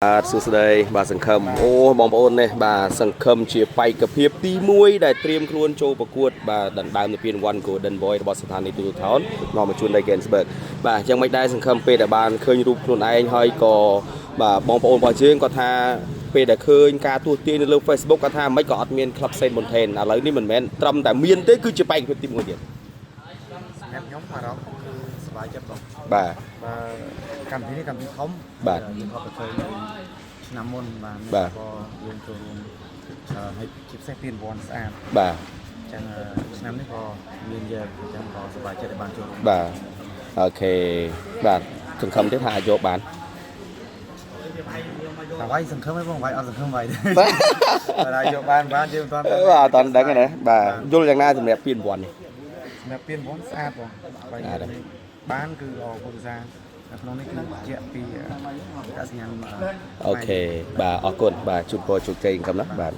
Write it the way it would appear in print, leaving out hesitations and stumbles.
សួស្តីបាទសង្ឃឹមអូបងប្អូននេះបាទសង្ឃឹមជាបេក្ខភាពទី1ដែលត្រៀមខ្លួនចូលប្រកួតបាទដណ្ដើមនៅពានរង្វាន់ Golden Boy របស់ស្ថានីយទូរទស្សន៍នាំមកជូនដល់ Gainsberg បាទអញ្ចឹងមិនដែរសង្ឃឹមពេលដែលបានឃើញរូបខ្លួនឯងហើយក៏បាទបងប្អូនរបស់យើងគាត់ថាពេលដែលឃើញការទួទាយនៅលើ Facebook គាត់ថាមិនក៏អត់មាន Club Saint Mountain ឥឡូវនេះមិនមែនត្រឹមតែមានទេគឺជាបេក្ខភាពទី1ទៀតសម្រាប់ខ្ញុំអារម្មណ៍គឺសប្បាយចិត្តបងបាទកម្មវិធីនេះកម្មវិធីធំបាទយើងក៏ប្រជែងឆ្នាំមុនបាទក៏យើងចូលរួមហើយជាពិសេសពានរង្វាន់ស្អាតបាទអញ្ចឹងឆ្នាំនេះក៏មានយើងអញ្ចឹងក៏សប្បាយចិត្តដែលបានចូលរួមបាទអូខេបាទសង្ឃឹមទេថាអាចយកបានតែវាយសង្ឃឹមឯងបងវាយអត់សង្ឃឹមវាយទេតែយកបានយើងមិនទាន់បាទអត់ដឹងទេណាបាទយល់យ៉ាងណាសម្រាប់ពានរង្វាន់នេះសម្រាប់ពានរង្វាន់ស្អាតបងបានគឺអរគុណសានៅក្នុងនេះគឺជាពីកសិកម្មអូខេបាទអរគុណបាទជួបពរជោគជ័យកំណាបាទ